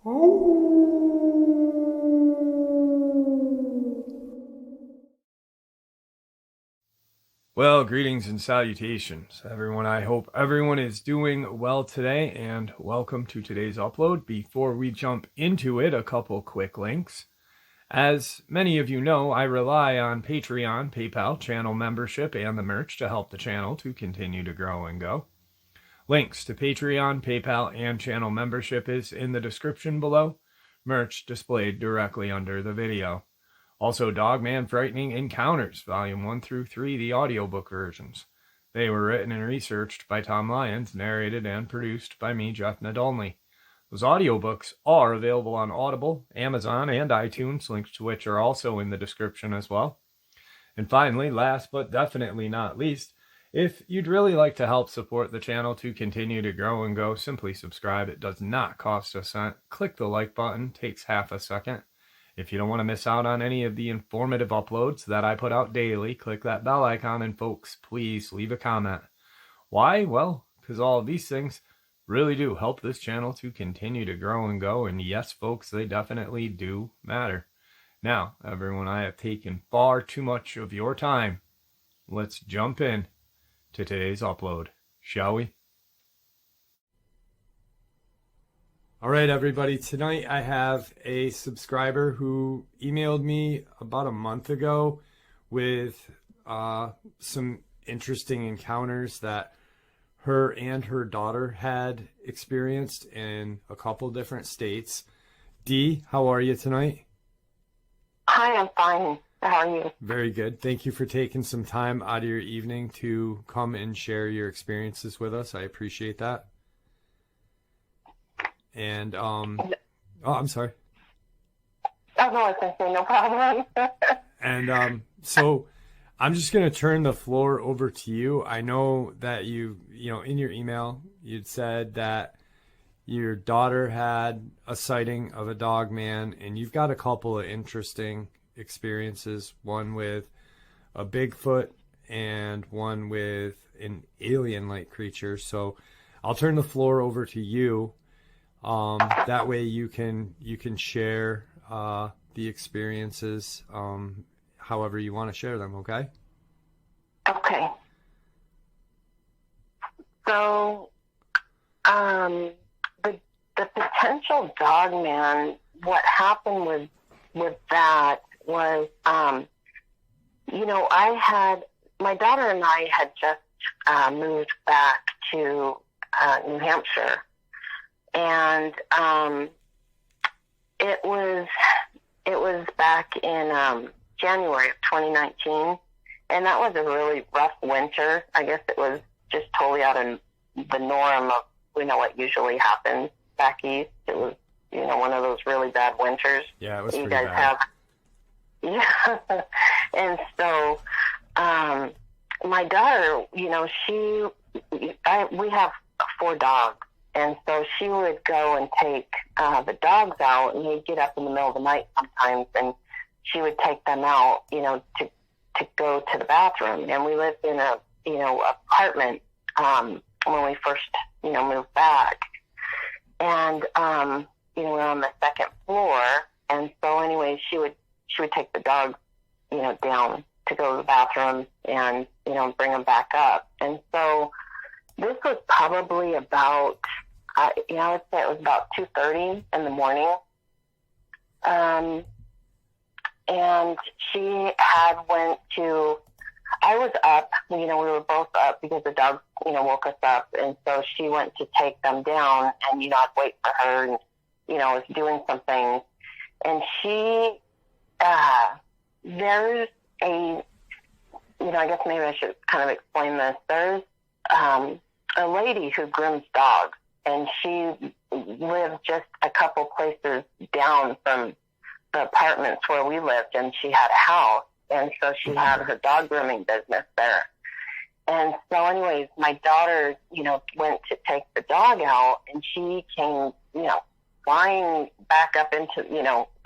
Well, greetings and salutations, everyone. I hope everyone is doing well today, and welcome to today's upload. Before we jump into it, a couple quick links. As many of you know, I rely on Patreon, PayPal, channel membership, and the merch to help the channel to continue to grow and go. Links to Patreon, PayPal, and channel membership is in the description below. Merch displayed directly under the video. Also, Dogman Frightening Encounters, Volume 1 through 3, the audiobook versions. They were written and researched by Tom Lyons, narrated and produced by me, Jeff Nadolny. Those audiobooks are available on Audible, Amazon, and iTunes, links to which are also in the description as well. And finally, last but definitely not least, if you'd really like to help support the channel to continue to grow and go, simply subscribe. It does not cost a cent. Click the like button, takes half a second. If you don't want to miss out on any of the informative uploads that I put out daily, click that bell icon, and folks, please leave a comment. Why? Well, because all of these things really do help this channel to continue to grow and go, and yes, folks, they definitely do matter. Now, everyone, I have taken far too much of your time. Let's jump in to today's upload, shall we? All right, everybody, tonight I have a subscriber who emailed me about a month ago with some interesting encounters that her and her daughter had experienced in a couple different states. Dee, how are you tonight? Hi, I'm fine. How are you? Very good. Thank you for taking some time out of your evening to come and share your experiences with us. I appreciate that. And, oh, I'm sorry. Oh, no, I was going to say no problem. And so I'm just going to turn the floor over to you. I know that you know, in your email, you'd said that your daughter had a sighting of a Dogman, and you've got a couple of interesting experiences, one with a Bigfoot and one with an alien-like creature. So I'll turn the floor over to you. That way you can share the experiences however you want to share them, okay? Okay. So, the potential Dogman, what happened with that was, my daughter and I had just moved back to New Hampshire. And it was back in January of 2019, and that was a really rough winter. I guess it was just totally out of the norm of what usually happens back east. It was one of those really bad winters. Yeah, it was you pretty guys bad. Yeah, and so my daughter, we have 4 dogs. And so she would go and take the dogs out, and we'd get up in the middle of the night sometimes, and she would take them out, to go to the bathroom. And we lived in a, apartment when we first, moved back. And, we're on the 2nd floor. And so anyway, she would take the dogs, down to go to the bathroom and, bring them back up. And so this was probably about, I would say it was about 2:30 in the morning. And she had I was up, we were both up because the dogs, woke us up. And so she went to take them down, and, I'd wait for her and, was doing something. And she, there's a, I guess maybe I should kind of explain this. There's a lady who grooms dogs, and she lived just a couple places down from the apartments where we lived, and she had a house, and so she had her dog grooming business there. And so anyways, my daughter, went to take the dog out, and she came, flying back up into,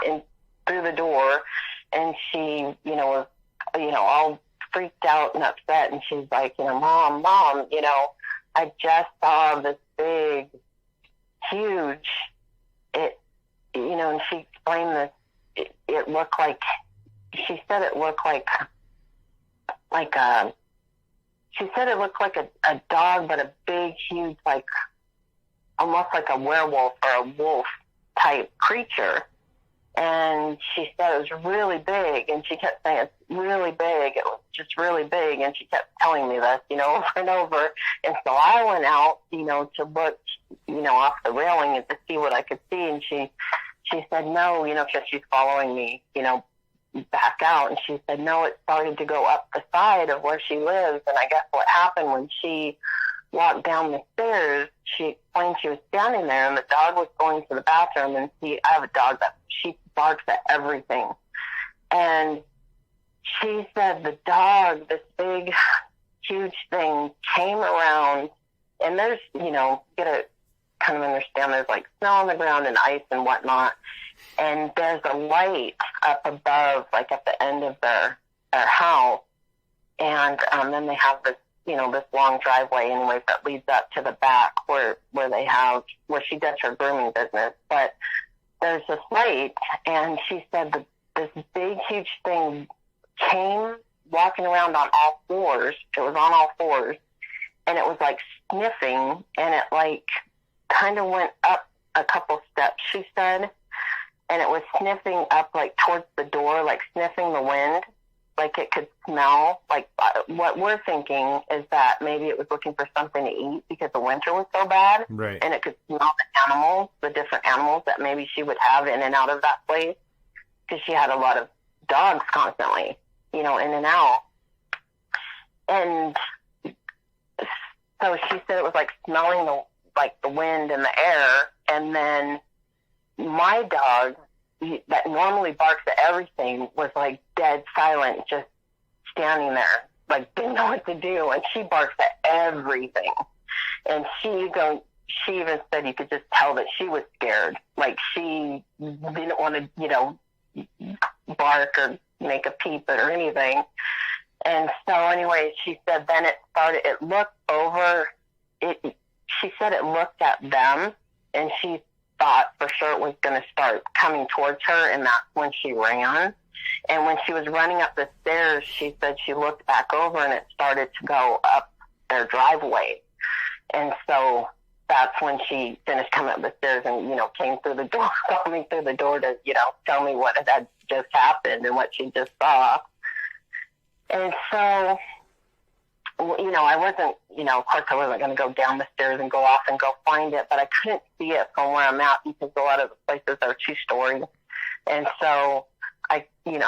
in through the door, and she, was, all freaked out and upset, and she's like, Mom, I just saw this big, huge, and she explained this. It looked like, she said it looked like a, she said it looked like a dog, but a big, huge, like, almost like a werewolf or a wolf type creature. And she said it was really big, and she kept saying, it's really big. It was just really big, and she kept telling me this, over and over. And so I went out, to look, off the railing and to see what I could see. And she said, no, because she's following me, back out. And she said, no, it started to go up the side of where she lives. And I guess what happened when she walked down the stairs, she explained she was standing there and the dog was going to the bathroom. And I have a dog that she barks at everything. And she said the dog, this big, huge thing, came around, and there's, you gotta kind of understand, there's like snow on the ground and ice and whatnot. And there's a light up above, like at the end of their house. And then they have this, this long driveway anyways that leads up to the back where she does her grooming business. But there's this light, and she said this big, huge thing came walking around on all fours. It was on all fours, and it was like sniffing, and it like kind of went up a couple steps, she said, and it was sniffing up like towards the door, like sniffing the wind, like it could smell. Like what we're thinking is that maybe it was looking for something to eat because the winter was so bad, Right. and it could smell the animals, the different animals that maybe she would have in and out of that place, because she had a lot of dogs constantly, in and out. And so she said it was like smelling the wind and the air. And then my dog, that normally barks at everything, was like dead silent, just standing there, like didn't know what to do. And she barks at everything. And she even said you could just tell that she was scared. Like she didn't want to, bark or make a peep or anything. And so anyway, she said then it looked over, she said it looked at them, and she thought for sure it was going to start coming towards her, and that's when she ran. And when she was running up the stairs, she said she looked back over, and it started to go up their driveway. And so that's when she finished coming up the stairs and, came through the door, coming through the door to, tell me what had just happened and what she just saw. And so, I wasn't, of course I wasn't going to go down the stairs and go off and go find it, but I couldn't see it from where I'm at because a lot of the places are 2-story. And so I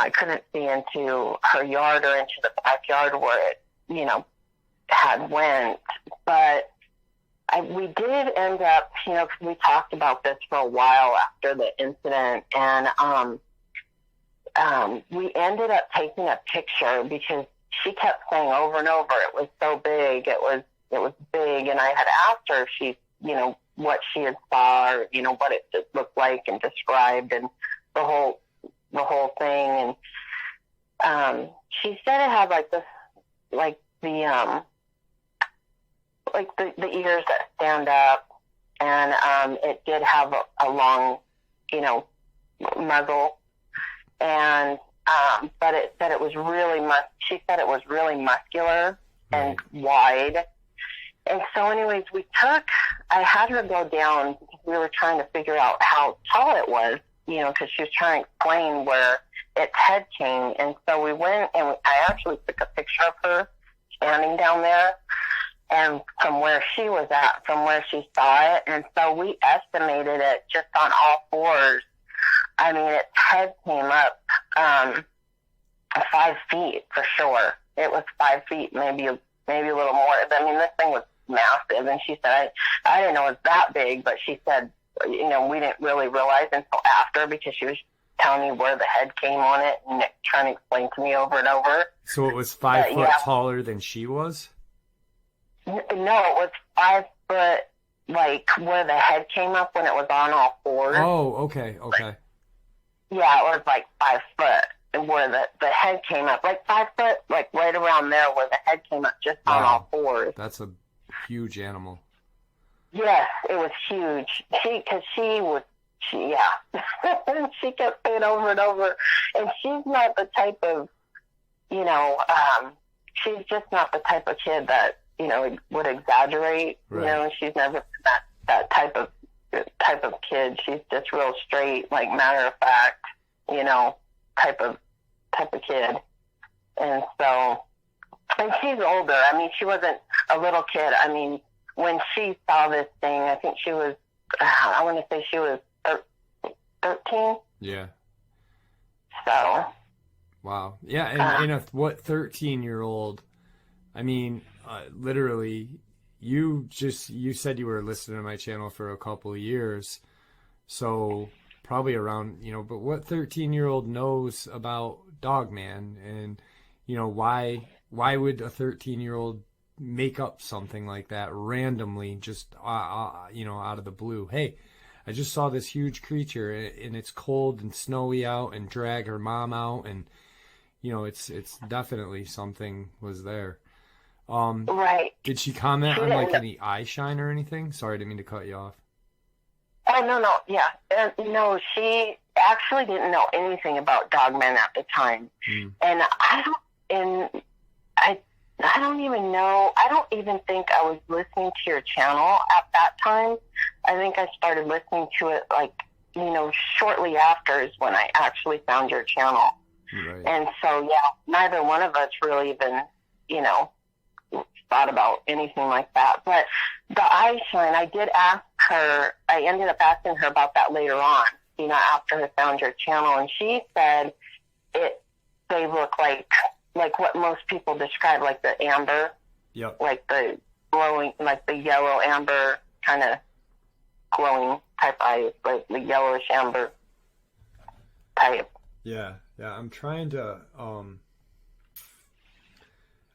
couldn't see into her yard or into the backyard where it, had went. But we did end up, because we talked about this for a while after the incident, and we ended up taking a picture because she kept saying over and over it was so big, it was big, and I had asked her if she, what she had saw, or what it just looked like and described, and the whole thing, and she said it had like this, like the ears that stand up, and it did have a long, muzzle, and but it said it was really she said it was really muscular and wide. And so anyways, I had her go down because we were trying to figure out how tall it was, because she was trying to explain where its head came. And so we went, and I actually took a picture of her standing down there, and from where she was at, from where she saw it. And so we estimated it just on all fours. I mean, its head came up 5 feet for sure. It was 5 feet, maybe a little more. I mean, this thing was massive. And she said, I didn't know it was that big, but she said, we didn't really realize until after, because she was telling me where the head came on it and trying to explain to me over and over. So it was 5 foot taller than she was? No, it was 5 foot, like where the head came up when it was on all fours. Oh, okay. Yeah, it was like 5 foot where the head came up, like 5 foot, like right around there where the head came up just on all fours. That's a huge animal. Yes, it was huge. Because she was She kept saying over and over. And she's not the type of, she's just not the type of kid that, would exaggerate. Right. She's never been that type of kid. She's just real straight, like matter of fact, type of kid. And so, and she's older. I mean, she wasn't a little kid. I mean, when she saw this thing, I think she was, I want to say she was 13. Yeah. So. Wow. Yeah. And what 13-year-old, I mean, literally, you said you were listening to my channel for a couple of years. So probably around, but what 13-year-old knows about Dogman, and, why would a 13-year-old make up something like that randomly, just, out of the blue? Hey, I just saw this huge creature and it's cold and snowy out, and drag her mom out, and, it's definitely something was there. Right. Did she comment on like any eye shine or anything? Sorry, I didn't mean to cut you off. Oh, no, yeah. No, she actually didn't know anything about Dogman at the time. And I don't even know, I don't even think I was listening to your channel at that time. I think I started listening to it shortly after is when I actually found your channel. Right. And so, neither one of us really even, thought about anything like that. But the eye shine, I ended up asking her about that later on, after I found your channel. And she said they look like what most people describe, like the amber. Yep. Like the glowing, like the yellow amber kind of glowing type eyes, like the yellowish amber type. Yeah. I'm trying to,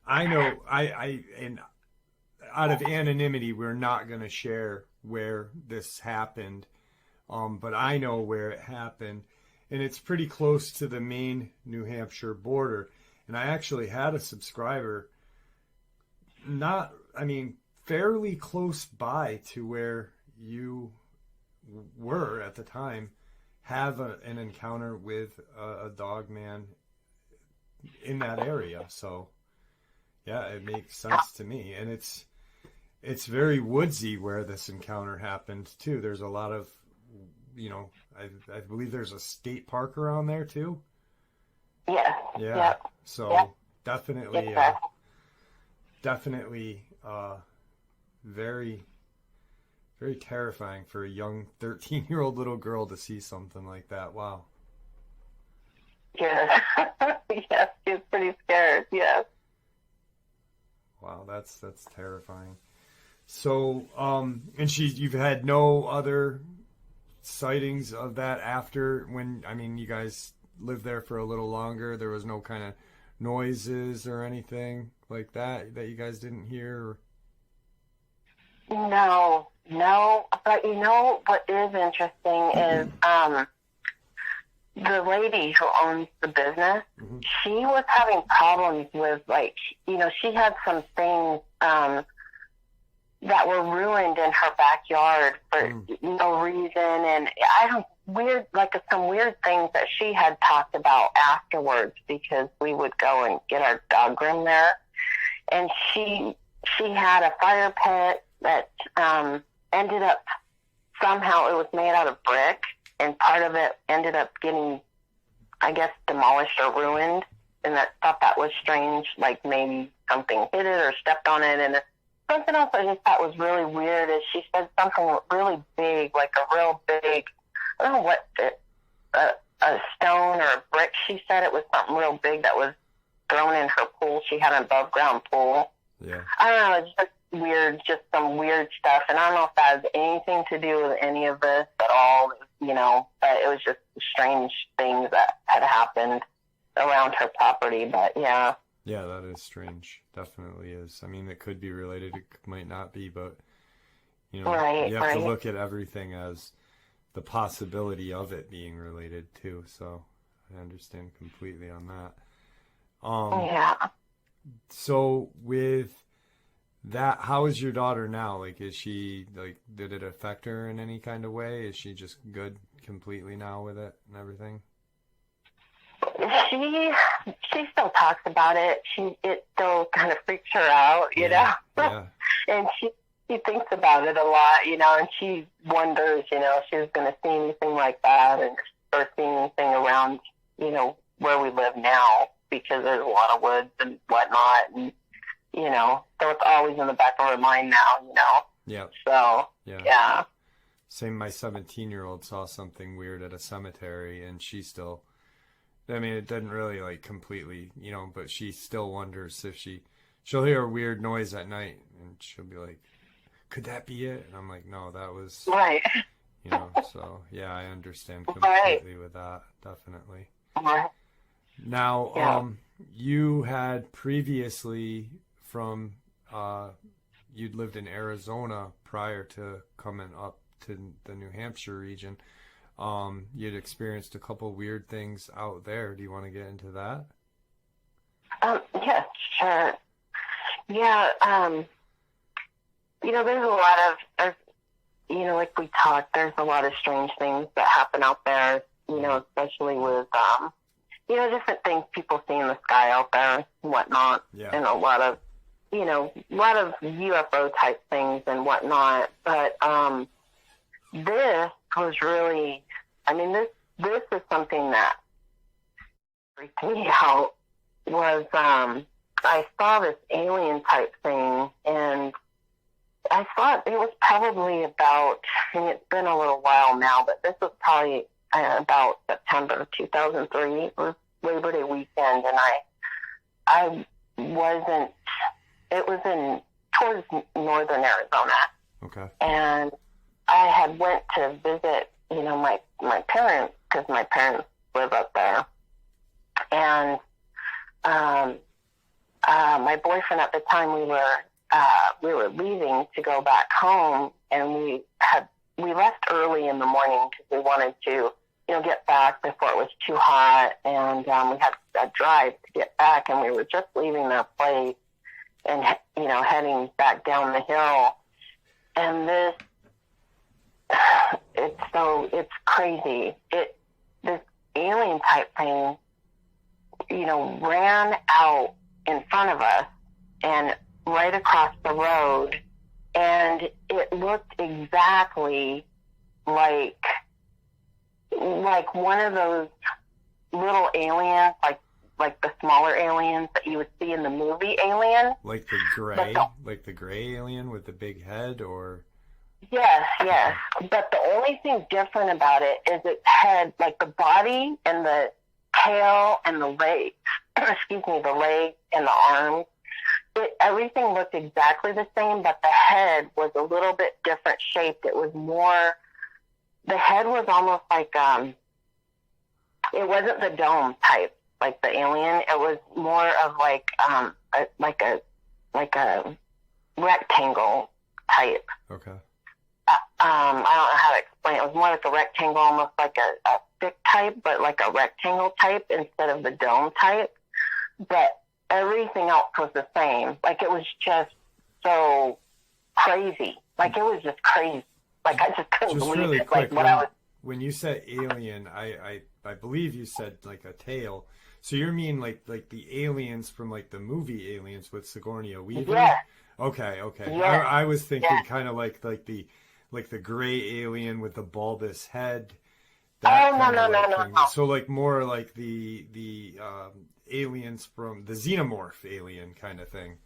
I know, and out of anonymity, we're not going to share where this happened, but I know where it happened, and it's pretty close to the Maine New Hampshire border. And I actually had a subscriber, fairly close by to where you were at the time, have an encounter with a Dogman in that area. So yeah, it makes sense to me. And it's very woodsy where this encounter happened too. There's a lot of, I believe there's a state park around there too. Yeah. Yeah. So definitely, very, very terrifying for a young 13-year-old little girl to see something like that. Wow. Yes. Yes, she's pretty scared. Yes. Wow, that's terrifying. So, and you've had no other sightings of that after you guys lived there for a little longer? There was no kind of noises or anything like that you guys didn't hear? No. But what is interesting is the lady who owns the business, she was having problems with, she had some things that were ruined in her backyard for no reason. And some weird things that she had talked about afterwards, because we would go and get our dog groom there. And she had a fire pit that ended up, somehow it was made out of brick, and part of it ended up getting, I guess, demolished or ruined. And I thought that was strange, like maybe something hit it or stepped on it. And something else I just thought was really weird is she said something really big, like a real big, I don't know what, a stone or a brick. She said it was something real big that was thrown in her pool. She had an above ground pool. Yeah. I don't know, it's just weird, just some weird stuff. And I don't know if that has anything to do with any of this at all, but it was just strange things that had happened around her property. But yeah. Yeah, that is strange. Definitely is. I mean, it could be related. It might not be, but, you have to look at everything as the possibility of it being related too. So I understand completely on that. Yeah. So with How is your daughter now? Like, is she, like, did it affect her in any kind of way? Is she just good completely now with it and everything? She still talks about it. It still kind of freaks her out, you know. Yeah. And she thinks about it a lot, you know, and she wonders, you know, if she's going to see anything like that or see anything around, you know, where we live now, because there's a lot of woods and whatnot, and you know, so it's always in the back of her mind now, you know. Yeah. So yeah. Same. My 17-year-old saw something weird at a cemetery, and she still. I mean, it doesn't really like completely, you know, but she still wonders if she'll hear a weird noise at night, and she'll be like, "Could that be it?" And I'm like, "No, that was right." You know, so yeah, I understand completely with that, definitely. Right. Now, you had previously you'd lived in Arizona prior to coming up to the New Hampshire region. You'd experienced a couple weird things out there. Do you want to get into that? Yes, sure. Yeah, you know, there's a lot of, you know, like we talked, there's a lot of strange things that happen out there, you know, especially with, you know, different things people see in the sky out there and whatnot. Yeah. And a lot of, you know, a lot of UFO type things and whatnot. But this was really, I mean, this is something that freaked me out. Was I saw this alien type thing, and I thought it was probably about, I mean, it's been a little while now, but this was probably about September 2003. It was Labor Day weekend, and I wasn't, it was towards northern Arizona. Okay. And I had went to visit, you know, my parents, because my parents live up there. And my boyfriend at the time, we were leaving to go back home, and we left early in the morning because we wanted to, you know, get back before it was too hot, and we had a drive to get back, and we were just leaving their place and, you know, heading back down the hill, and it's crazy. This alien type thing, you know, ran out in front of us and right across the road, and it looked exactly like one of those little aliens, like the smaller aliens that you would see in the movie Alien. Like the gray alien with the big head, or? Yes. But the only thing different about it is its head, like the body and the tail and the legs, the legs and the arms, everything looked exactly the same, but the head was a little bit different shaped. It was more, the head was almost like, it wasn't the dome type, like the alien. It was more of like a rectangle type. Okay. I don't know how to explain it. It was more like a rectangle, almost like a thick type, but like a rectangle type instead of the dome type. But everything else was the same. Like, it was just so crazy. Like, it was just crazy. Like, I just couldn't believe really it. Quick, Like, when you said alien, I believe you said like a tail. So you mean like the aliens from like the movie Aliens with Sigourney Weaver? Yeah. Okay. Yeah. I was thinking kind of like the gray alien with the bulbous head. No. So like more like the aliens from the xenomorph alien kind of thing.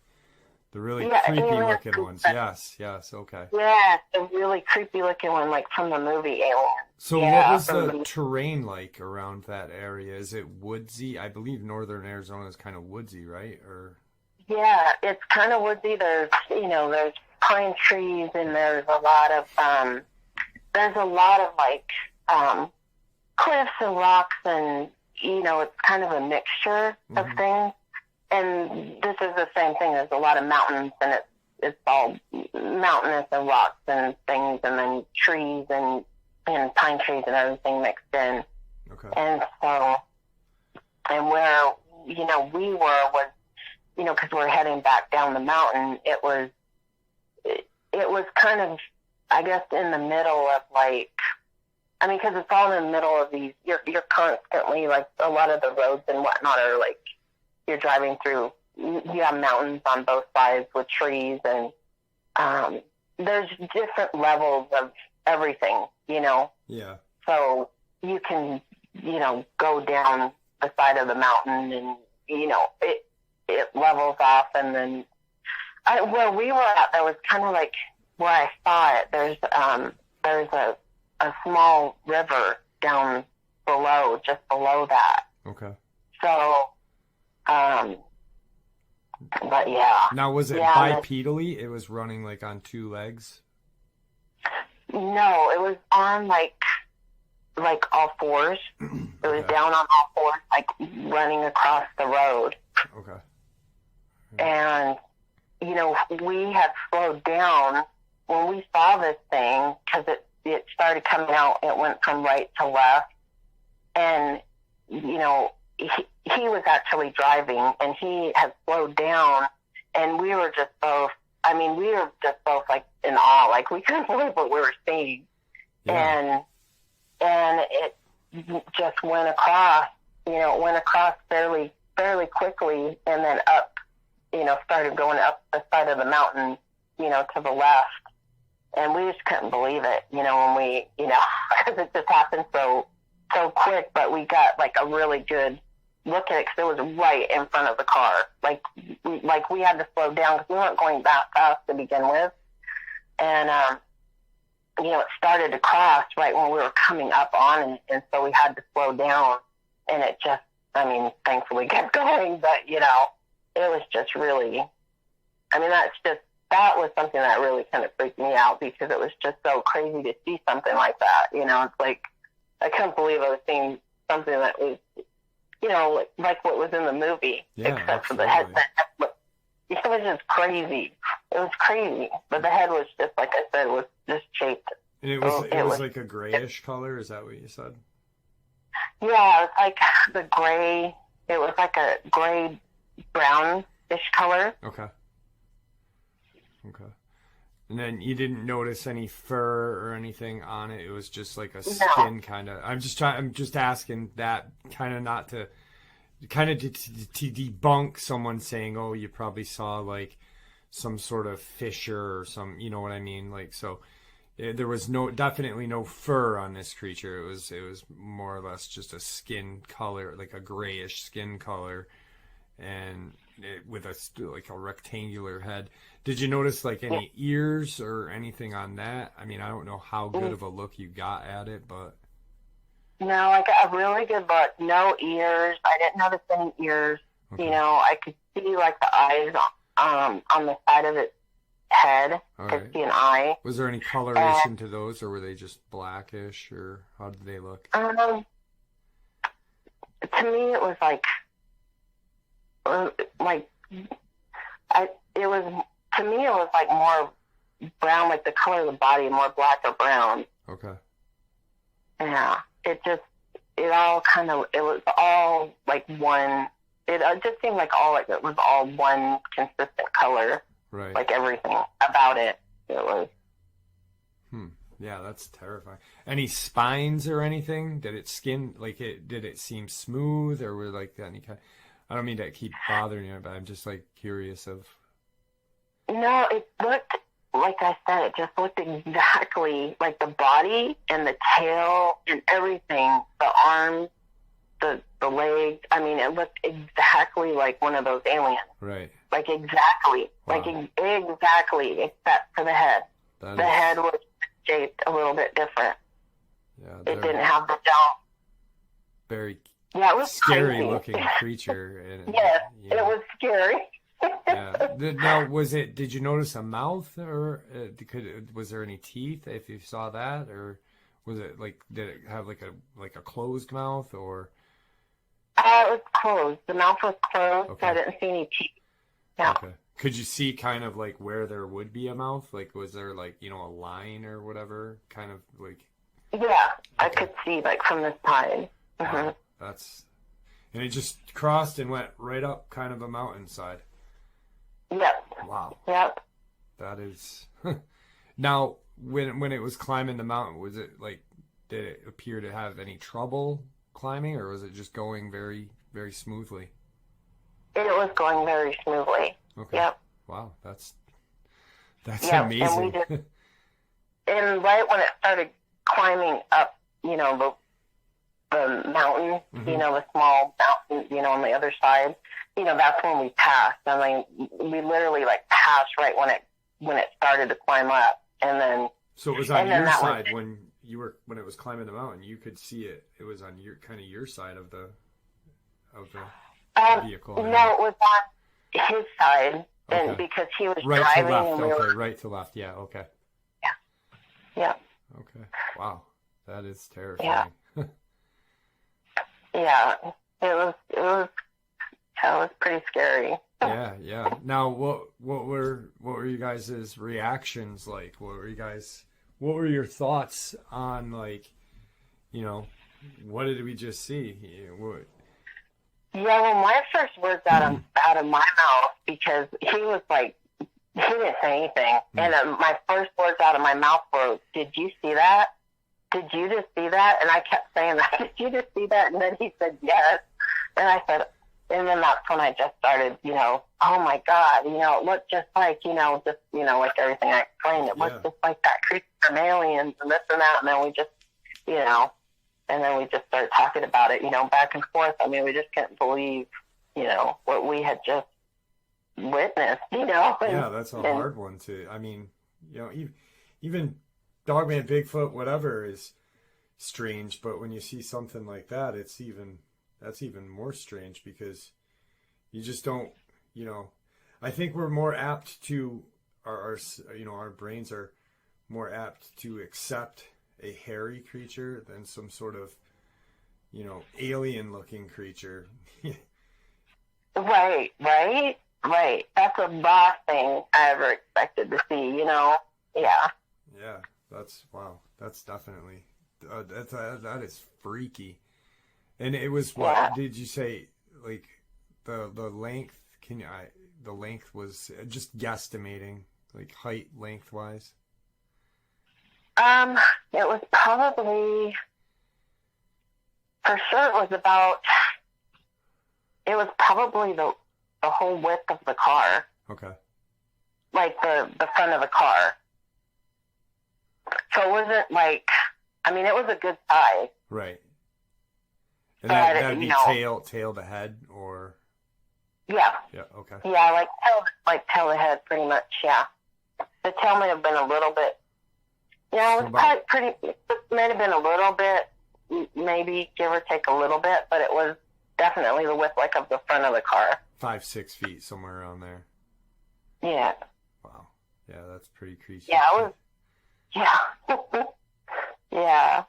The really creepy looking ones. Yes, okay. Yeah, the really creepy looking one, like from the movie Alien. So what was the terrain like around that area? Is it woodsy? I believe northern Arizona is kind of woodsy, right? Or yeah, it's kind of woodsy. There's pine trees, and there's a lot of like cliffs and rocks, and you know, it's kind of a mixture of things. And this is the same thing. There's a lot of mountains, and it's all mountainous and rocks and things, and then trees and pine trees and everything mixed in. Okay. And so, and where, you know, we were was, you know, because we're heading back down the mountain, it was it was kind of, I guess, in the middle of like, I mean, because it's all in the middle of these, you're constantly, like, a lot of the roads and whatnot are, like, you're driving through, you have mountains on both sides with trees, and there's different levels of everything, you know? Yeah. So you can, you know, go down the side of the mountain and, you know, it levels off, and then where we were at, there was kind of like where I saw it. There's a small river down below, just below that. Okay. So, but yeah. Now, was it bipedally? It was running like on two legs? No, it was on like all fours. It was down on all fours, like running across the road. Okay. And, you know, we had slowed down when we saw this thing, because it started coming out. It went from right to left. And, you know, he was actually driving, and he had slowed down, and we were just both, like in awe. Like, we couldn't believe what we were seeing. Yeah. And it just went across, you know, fairly quickly, and then up, you know, started going up the side of the mountain, you know, to the left. And we just couldn't believe it, you know, when we, you know, because it just happened so quick, but we got like a really good look at it, because it was right in front of the car. Like we had to slow down, because we weren't going that fast to begin with. And, you know, it started to cross right when we were coming up on it, and so we had to slow down, and it just, I mean, thankfully kept going, but, you know, it was just really, I mean, that was something that really kind of freaked me out, because it was just so crazy to see something like that. You know, it's like, I couldn't believe I was seeing something that was, you know, like what was in the movie, except absolutely. for the head. It was just crazy. It was crazy. But the head was just, like I said, was just shaped. And it was like a grayish color? Is that what you said? Yeah, it was like the gray. It was like a gray brownish color. Okay. And then you didn't notice any fur or anything on it. It was just like a skin kind of. I'm just asking that kind of not to kind of to debunk someone saying, "Oh, you probably saw like some sort of fissure or some," you know what I mean? Like, so there was definitely no fur on this creature. It was more or less just a skin color, like a grayish skin color, and with a rectangular head. Did you notice like any ears or anything on that? I mean, I don't know how good of a look you got at it, but no, I got a really good look. No ears. I didn't notice any ears. Okay. You know, I could see like the eyes on the side of its head. I could see an eye. Was there any coloration to those, or were they just blackish, or how did they look? To me, it was it was like more brown, like the color of the body, more black or brown. Okay. Yeah. It was all like one. It just seemed like it was all one consistent color. Right. Like everything about it. It was. Yeah, that's terrifying. Any spines or anything? Did it seem smooth, or were like any kind? I don't mean to keep bothering you, but I'm just like curious of. No, it looked, like I said, it just looked exactly like the body and the tail and everything, the arms, the legs. I mean, it looked exactly like one of those aliens. Right. Like exactly. Wow. Like exactly, except for the head. The head was shaped a little bit different. Yeah. It didn't have the jaw. Very it was scary crazy. Looking creature. Yes, it was scary. Yeah. Now, did you notice a mouth, or was there any teeth if you saw that, or was it like, did it have like a closed mouth, or? It was closed. The mouth was closed, okay. So I didn't see any teeth. Yeah. Okay. Could you see kind of like where there would be a mouth? Like, was there like, you know, a line or whatever, kind of like? Yeah, okay. I could see like from the side. Wow. And it just crossed and went right up kind of a mountainside. Yep. Wow. Yep. That is. Now, when it was climbing the mountain, was it like, did it appear to have any trouble climbing, or was it just going very, very smoothly? It was going very smoothly. Okay. Yep. Wow, that's Yep. amazing. And right when it started climbing up, you know, the mountain, Mm-hmm. you know, the small mountain, you know, on the other side, you know, that's when we passed. I mean, we literally like passed right when it started to climb up, and then. So it was on your that side when it was climbing the mountain. You could see it. It was on your side of the vehicle. No, it was on his side, and Okay. because he was Right driving. to left. And we Okay, were, right to left. Yeah. Okay. yeah. Okay. Wow, that is terrifying. Yeah. It was pretty scary. Yeah. Now, what were you guys' reactions like? What were your thoughts on, like, you know, what did we just see? Yeah, well, my first words out of my mouth, because he was like, he didn't say anything, and my first words out of my mouth were, "Did you see that? Did you just see that?" And I kept saying that. "Did you just see that?" And then he said, "Yes." And I said, and then that's when I just started, you know, "Oh my God, you know, it looked just like, you know, like everything I explained. It looked just like that creature from Aliens and this and that." And then we just, you know, and then we just started talking about it, you know, back and forth. I mean, we just couldn't believe, you know, what we had just witnessed, you know. Yeah, that's a hard one to. I mean, you know, even Dogman, Bigfoot, whatever is strange, but when you see something like that, that's even more strange, because you just don't, you know. I think we're more apt to our brains are more apt to accept a hairy creature than some sort of, you know, alien looking creature. Right. That's the last thing I ever expected to see, you know. Yeah. Yeah, wow. That's definitely that is freaky. And it was what did you say? Like the length? The length was just guesstimating, like height lengthwise. It was probably, for sure, it was probably the whole width of the car. Okay. Like the front of the car. So it wasn't like, I mean, it was a good size. Right. And But, that'd be you know, tail to head, or? Yeah. Yeah, okay. Yeah, tail to head, pretty much, yeah. The tail may have been a little bit, yeah, it was probably it may have been a little bit, maybe give or take a little bit, but it was definitely the width, like, of the front of the car. 5-6 feet, somewhere around there. Yeah. Wow. Yeah, that's pretty creepy. Yeah, it was, yeah. Yeah.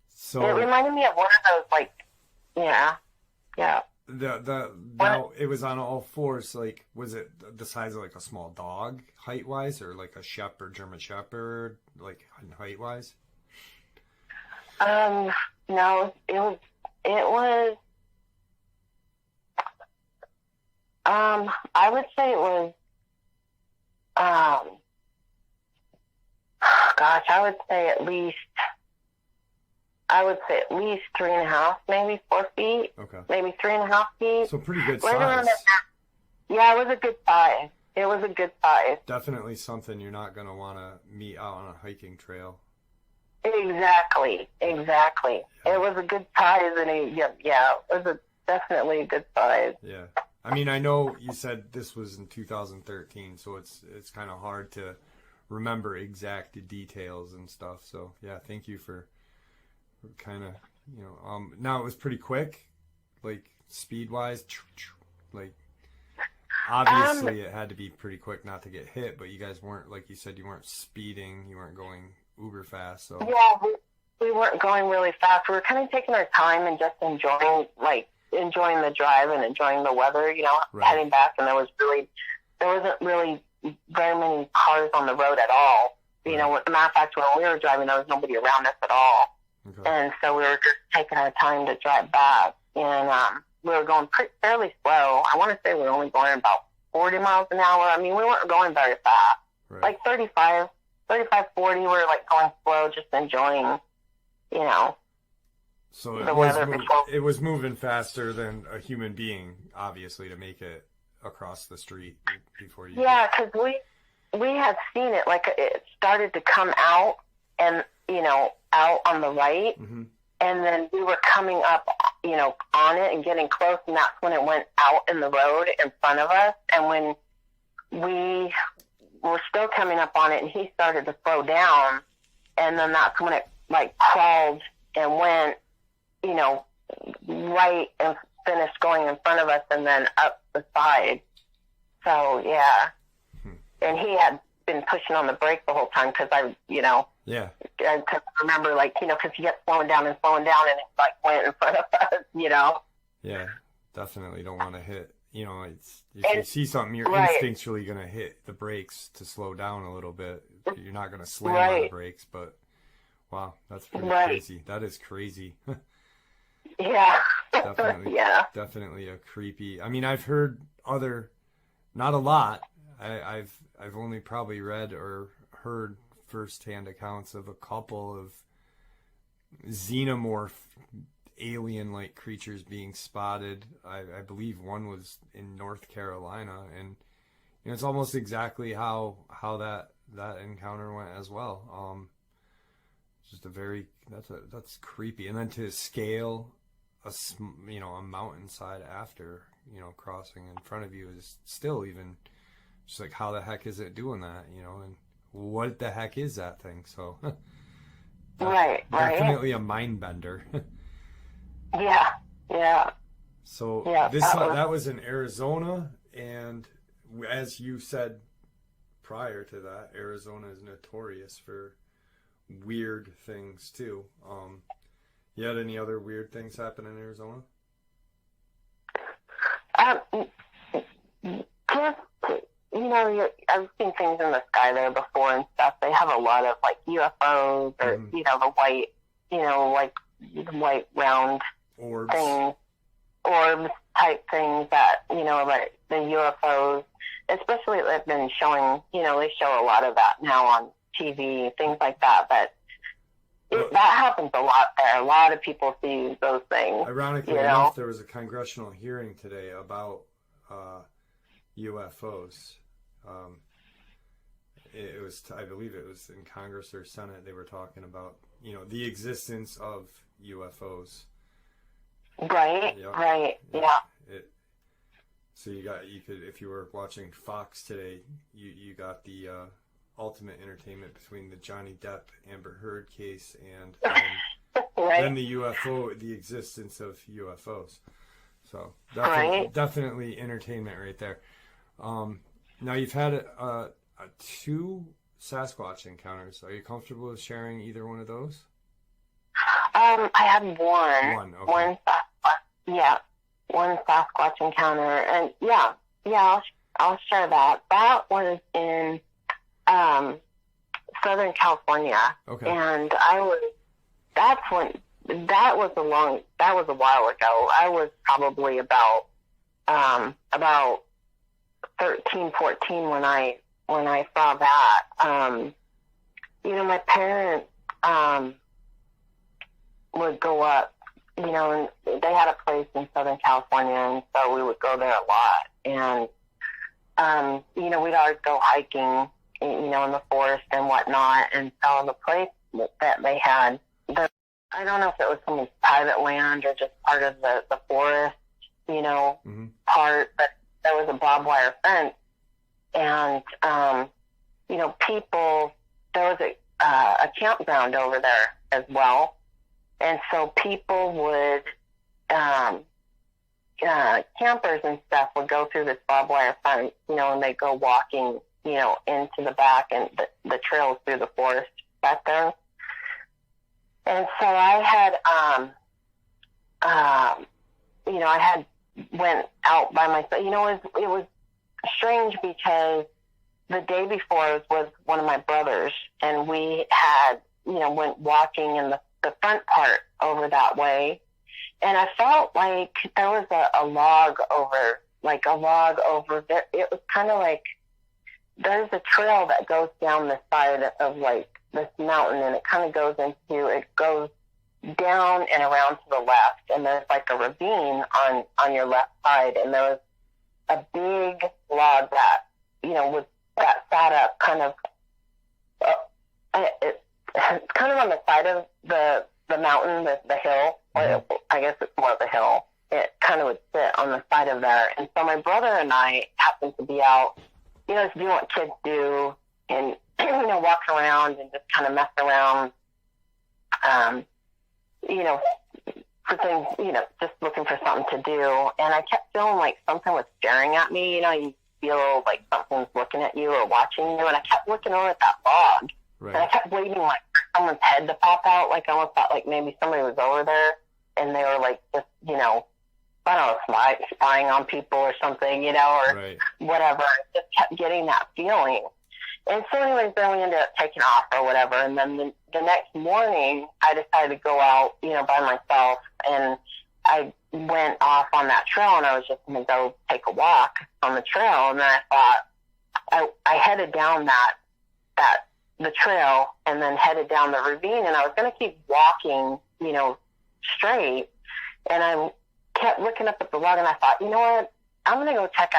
So it reminded me of one of those, like, yeah. Now it was on all fours. Like, was it the size of like a small dog height wise, or like a German Shepherd, like height wise? No, it was. I would say it was. Gosh, I would say at least 3.5, maybe 4 feet. Okay. Maybe 3.5 feet. So pretty good Right around size. Yeah, it was a good size. It was a good size. Definitely something you're not going to want to meet out on a hiking trail. Exactly. Yeah. It was a good size, and it was definitely a good size. Yeah. I mean, I know you said this was in 2013, so it's kind of hard to remember exact details and stuff. So yeah, thank you for kind of, you know, now it was pretty quick, like speed wise, like obviously it had to be pretty quick not to get hit, but you guys weren't, like you said, you weren't speeding, you weren't going uber fast. So yeah, we weren't going really fast. We were kind of taking our time and just enjoying the drive and enjoying the weather, you know, right. Heading back, and there wasn't really very many cars on the road at all. Right. You know, as a matter of fact, when we were driving, there was nobody around us at all. Okay. And so we were just taking our time to drive back, and we were going fairly slow. I want to say we were only going about 40 miles an hour. I mean, we weren't going very fast. Right. Like 35, 40, we were like going slow, just enjoying, you know, So the weather. it was moving faster than a human being, obviously, to make it across the street before you. Yeah, because we had seen it, like it started to come out and, you know, out on the right. Mm-hmm. And then we were coming up, you know, on it and getting close. And that's when it went out in the road in front of us. And when we were still coming up on it and he started to slow down. And then that's when it like crawled and went, you know, right and finished going in front of us and then up the side. So, yeah. And he had been pushing on the brake the whole time because I, you know, yeah, I remember, like, you know, because he kept slowing down and it like went in front of us, you know. Yeah, definitely don't want to hit. You know, it's if And, you see something, you're right. instinctually gonna hit the brakes to slow down a little bit. You're not gonna slam on Right. the brakes, but wow, that's pretty Right. crazy. That is crazy. Yeah. Definitely, Yeah. definitely a creepy. I mean, I've heard not a lot. I've only probably read or heard firsthand accounts of a couple of xenomorph alien-like creatures being spotted. I believe one was in North Carolina, and you know, it's almost exactly how that encounter went as well. Just that's creepy, and then to scale a mountainside after, you know, crossing in front of you is still even just like, how the heck is it doing that, you know, and what the heck is that thing? So Right. definitely a mind bender. Yeah. Yeah. So Yeah, that was in Arizona, and as you said prior to that, Arizona is notorious for weird things too. You had any other weird things happen in Arizona? Just, you know, I've seen things in the sky there before and stuff. They have a lot of like UFOs or, you know, the white, you know, like white round Orbs. things, orbs type things that, you know, like the UFOs, especially they've been showing, you know, they show a lot of that now on TV, things like that. But that happens a lot there. A lot of people see those things. Ironically you know? enough, there was a congressional hearing today about UFOs. It was, I believe it was in Congress or Senate, they were talking about, you know, the existence of UFOs. Right, Yep. right, Yep. yeah. So you could, if you were watching Fox today, you got the ultimate entertainment between the Johnny Depp Amber Heard case and Right. then the existence of UFOs. So definitely entertainment right there. Now you've had two Sasquatch encounters. Are you comfortable with sharing either one of those? I had one. One, okay. One Sasquatch. Yeah, one Sasquatch encounter, and yeah, I'll share that. That was in Southern California, Okay. and that was a while ago. I was probably about 13, 14 when I saw that. You know, my parents would go up, you know, and they had a place in Southern California, and so we would go there a lot. And, you know, we'd always go hiking, you know, in the forest and whatnot. And so the place that they had, I don't know if it was some private land or just part of the forest, you know, part, but there was a barbed wire fence. And, you know, there was a campground over there as well. And so people would, campers and stuff would go through this barbed wire fence, you know, and they'd go walking, you know, into the back and the trails through the forest back there. And so I had went out by myself. You know, it was strange because the day before I was with one of my brothers, and we had, you know, went walking in the front part over that way, and I felt like there was a log over like a log over there. It was kind of like, there's a trail that goes down the side of like this mountain, and it goes down and around to the left, and there's like a ravine on your left side, and there was a big log that, that sat up kind of, it's kind of on the side of the mountain, the hill, or I guess it's more of a hill. It kind of would sit on the side of there. And so my brother and I happened to be out, just doing what kids do, and, walk around and just kind of mess around, for things, just looking for something to do. And I kept feeling like something was staring at me. You feel like something's looking at you or watching you. And I kept looking over at that log. Right. And I kept waiting like for someone's head to pop out. Like I almost thought like maybe somebody was over there and they were like just, I don't know, spying on people or something, or right. whatever. I just kept getting that feeling. And so anyways, then we ended up taking off or whatever. And then the next morning, I decided to go out, by myself. And I went off on that trail, and I was just going to go take a walk on the trail. And then I thought, I headed down the trail and then headed down the ravine. And I was going to keep walking, straight. And I kept looking up at the log, and I thought, you know what? I'm going to go check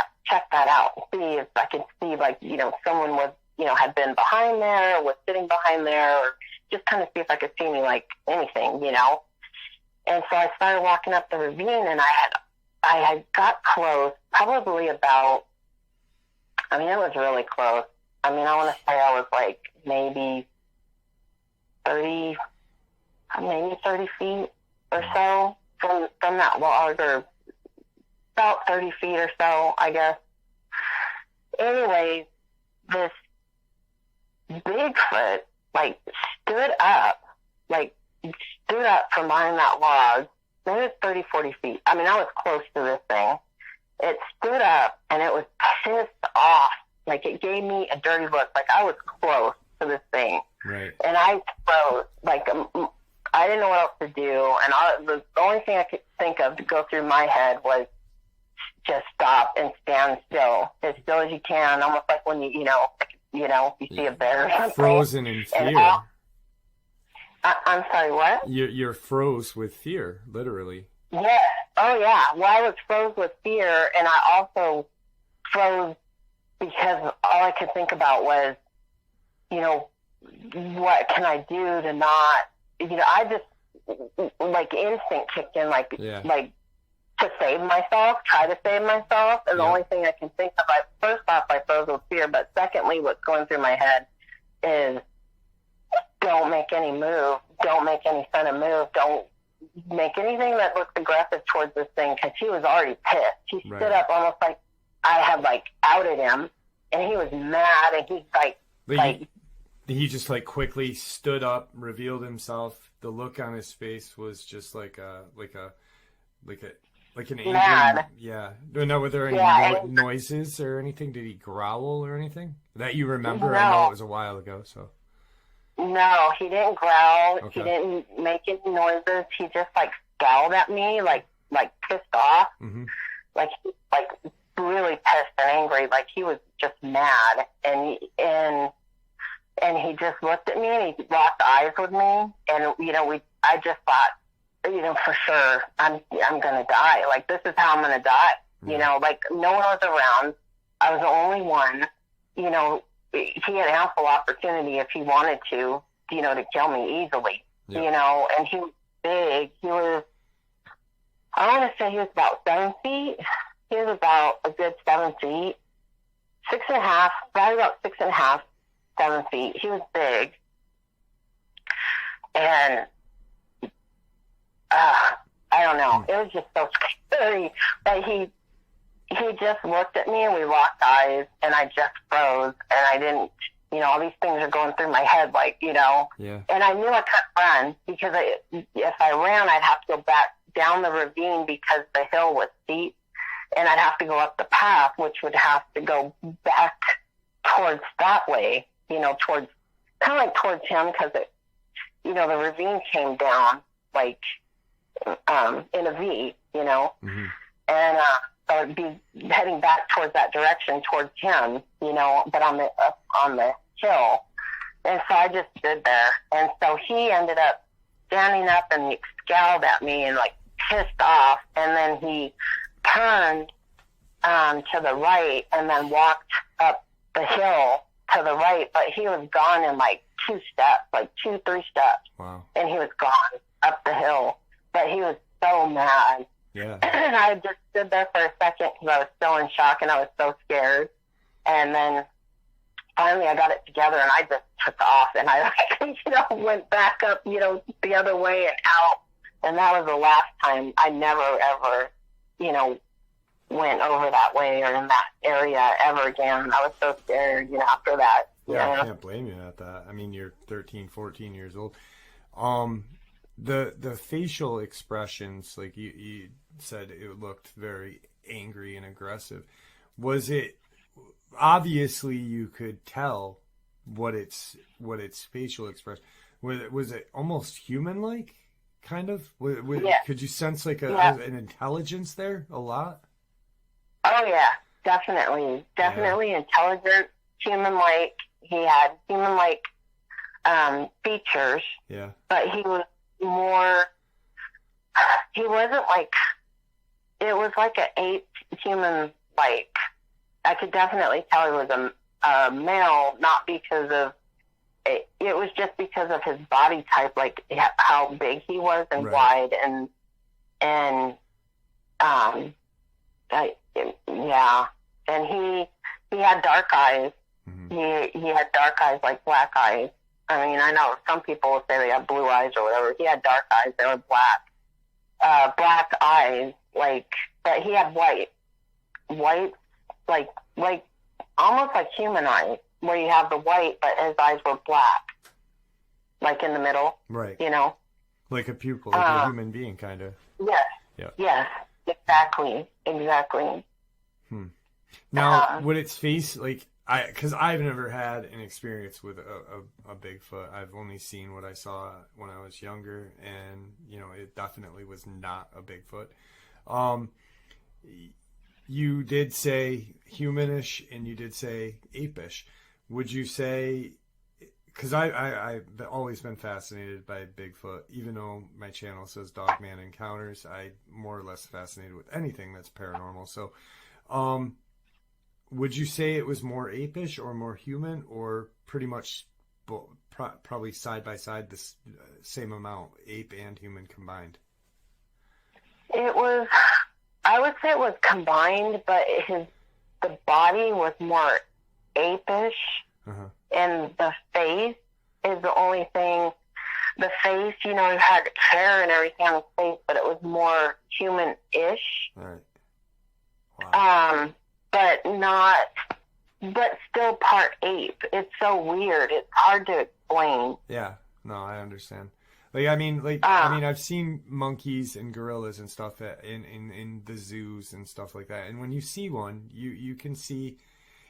that out, see if I can see, like, someone was, had been behind there, or was sitting behind there, or just kind of see if I could see anything. And so I started walking up the ravine, and I had got close, probably about, it was really close. I want to say I was like maybe 30 feet or so from that log, or about 30 feet or so, I guess. Anyways, this Bigfoot, stood up from behind that log. Maybe it's 30, 40 feet. I was close to this thing. It stood up, and it was pissed off. It gave me a dirty look, like I was close to this thing. Right. And I froze, I didn't know what else to do, and the only thing I could think of to go through my head was just stop and stand still, as still as you can, almost like when you see a bear or something. Frozen in fear. I'm sorry, what? You're froze with fear, literally. Yeah. Oh, yeah. Well, I was froze with fear, and I also froze because all I could think about was, what can I do to not, I just, instinct kicked in, to save myself, try to save myself. And the only thing I can think of, first off, I froze with fear, but secondly, what's going through my head is don't make any move. Don't make any kind of move. Don't make anything that looks aggressive towards this thing, because he was already pissed. He stood up almost like I had, outed him, and he was mad, and he's he just quickly stood up, revealed himself. The look on his face was just like an angry, mad. Yeah. No, were there any noises or anything? Did he growl or anything that you remember? No. I know it was a while ago, so. No, he didn't growl. Okay. He didn't make any noises. He just scowled at me, pissed off, really pissed and angry. He was just mad, and he just looked at me, and he locked eyes with me, and I just thought, for sure, I'm gonna die. This is how I'm gonna die. No one was around. I was the only one. He had ample opportunity if he wanted to kill me easily. And he was big. He was, I want to say he was about 7 feet. He was about a good 7 feet. 6.5, probably about 6.5, 7 feet. He was big. And I don't know. It was just so scary. But he just looked at me, and we locked eyes, and I just froze, and I didn't, all these things are going through my head, Yeah. And I knew I couldn't run, because if I ran, I'd have to go back down the ravine, because the hill was steep, and I'd have to go up the path, which would have to go back towards that way, towards, kind of towards him, because the ravine came down, in a V, Mm-hmm. And So it'd be heading back towards that direction, towards him, you know, but up on the hill. And so I just stood there. And so he ended up standing up and he scowled at me and like pissed off. And then he turned to the right and then walked up the hill to the right. But he was gone in like 2 steps, like 2-3 steps. Wow. And he was gone up the hill. But he was so mad. Yeah. And I just stood there for a second because I was still in shock and I was so scared. And then finally I got it together and I just took off and I, you know, went back up, you know, the other way and out. And that was the last time. I never, ever, you know, went over that way or in that area ever again. I was so scared, you know, after that. Yeah, know? I can't blame you at that. I mean, you're 13, 14 years old. The facial expressions, like you said, it looked very angry and aggressive. Was it, obviously you could tell what its facial expression was it almost human-like, kind of? Yeah. Could you sense like an intelligence there a lot? Oh yeah, definitely intelligent, human-like. He had human-like features. Yeah. But he was more. He wasn't like. It was like an ape human-like. I could definitely tell he was a male, not because of. It was just because of his body type, like how big he was and wide and yeah, and he had dark eyes. Mm-hmm. He had dark eyes, like black eyes. I mean, I know some people will say they have blue eyes or whatever. He had dark eyes; they were black eyes, like. But he had white, like almost like human eyes, where you have the white, but his eyes were black, like in the middle. Right. You know, like a pupil, like a human being, kind of. Yes. Yeah. Yes. Exactly. Now, would its face, like, because I've never had an experience with a Bigfoot. I've only seen what I saw when I was younger, and, you know, it definitely was not a Bigfoot. You did say humanish, and you did say apish. Would you say, because I've always been fascinated by Bigfoot, even though my channel says Dogman Encounters, I'm more or less fascinated with anything that's paranormal. So, would you say it was more apish or more human, or pretty much probably side by side the same amount, ape and human combined? It was, I would say it was combined, but the body was more apish, and the face is the only thing. The face, you know, it had hair and everything on his face, but it was more human-ish. Right. Wow. But still part ape. It's so weird. It's hard to explain. Yeah. No, I understand. I've seen monkeys and gorillas and stuff in the zoos and stuff like that. And when you see one, you can see,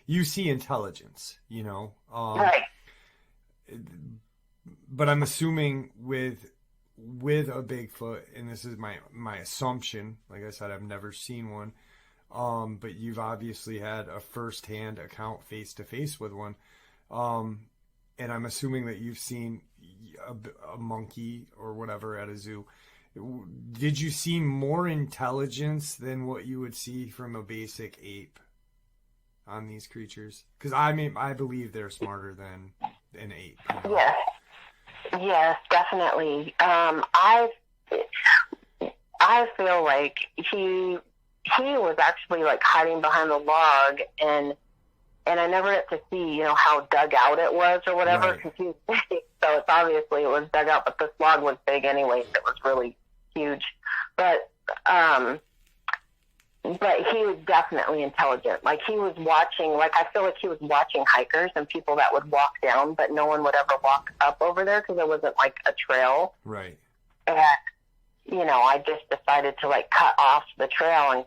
intelligence, you know? Right. But I'm assuming with a Bigfoot, and this is my assumption, like I said, I've never seen one, but you've obviously had a first-hand account face-to-face with one, and I'm assuming that you've seen a monkey or whatever at a zoo. Did you see more intelligence than what you would see from a basic ape on these creatures? Because I believe they're smarter than an ape. You know? Yes, definitely. I feel like he was actually like hiding behind the log, and I never get to see, you know, how dug out it was or whatever, because he was big, so it's obviously it was dug out, but this log was big anyway, so it was really huge. But he was definitely intelligent. Like, he was watching, like, I feel like he was watching hikers and people that would walk down, but no one would ever walk up over there because there wasn't, like, a trail. Right. And, you know, I just decided to, like, cut off the trail and,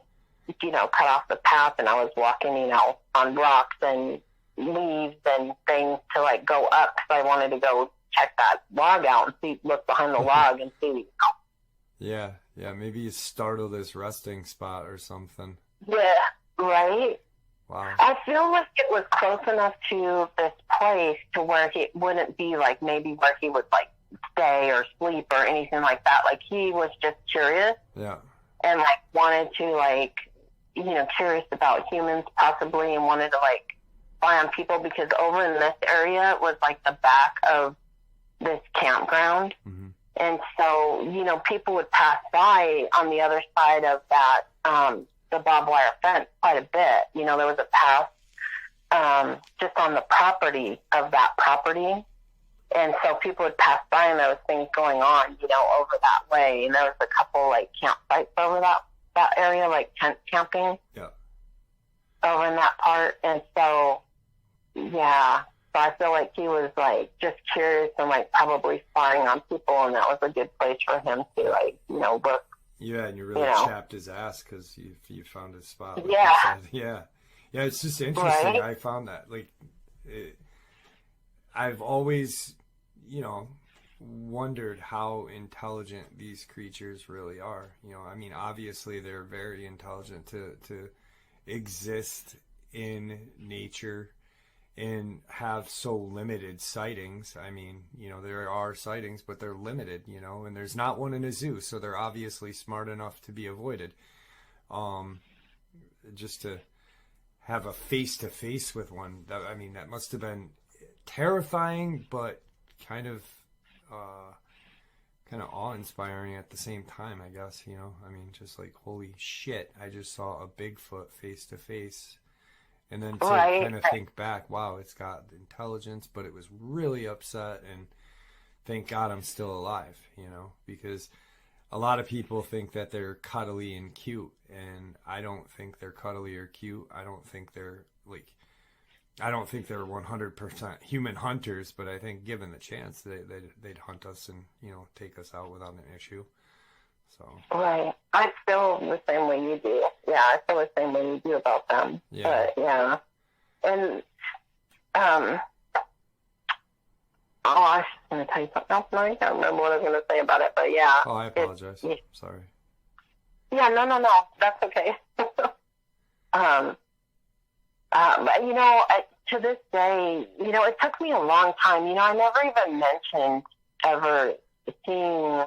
you know, cut off the path, and I was walking, you know, on rocks and leaves and things to, like, go up because I wanted to go check that log out and look behind the log and see, you know. Yeah, maybe you startled his resting spot or something. Yeah, right? Wow. I feel like it was close enough to this place to where he wouldn't be like maybe where he would like stay or sleep or anything like that. Like he was just curious Yeah. and like wanted to like, curious about humans possibly and wanted to like spy on people because over in this area was like the back of this campground. Mm-hmm. And so, people would pass by on the other side of that, the barbed wire fence quite a bit. There was a path, just on the property of that property. And so people would pass by and there was things going on, over that way. And there was a couple like campsites over that area, like tent camping. Yeah. Over in that part. And so, yeah. So I feel like he was like just curious and like probably spying on people, and that was a good place for him to like, look. Yeah, and you really chapped his ass because you found his spot. Like yeah. Yeah. Yeah, it's just interesting. Right? I found that I've always, wondered how intelligent these creatures really are. I mean, obviously they're very intelligent to exist in nature and have so limited sightings. I mean, there are sightings, but they're limited, and there's not one in a zoo, so they're obviously smart enough to be avoided. Just to have a face-to-face with one, that must have been terrifying, but kind of awe-inspiring at the same time, I guess, I mean, just like, holy shit, I just saw a Bigfoot face-to-face. And then to kind of think back, wow, it's got intelligence, but it was really upset, and thank God I'm still alive, because a lot of people think that they're cuddly and cute, and I don't think they're cuddly or cute. I don't think they're 100% human hunters, but I think given the chance, they'd hunt us and, take us out without an issue. So. Right. I feel the same way you do. Yeah, I feel the same way you do about them. Yeah. But, yeah. And, I was going to tell you something else. No, I can't remember what I was going to say about it, but yeah. Oh, I apologize. Sorry. Yeah, no. That's okay. But, to this day, it took me a long time. I never even mentioned ever seeing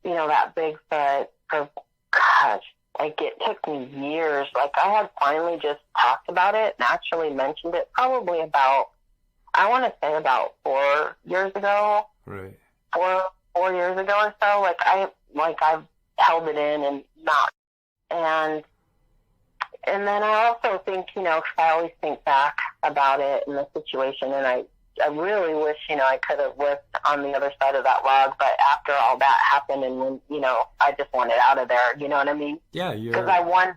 that Bigfoot for, gosh, like it took me years. Like I had finally just talked about it and actually mentioned it probably about, I want to say about 4 years ago. Right. 4 years ago or so. I've held it in and not. And then I also think, 'cause I always think back about it and the situation, and I really wish, I could have lived on the other side of that log, but after all that happened and when, I just wanted out of there, you know what I mean? Yeah, you're because I wonder,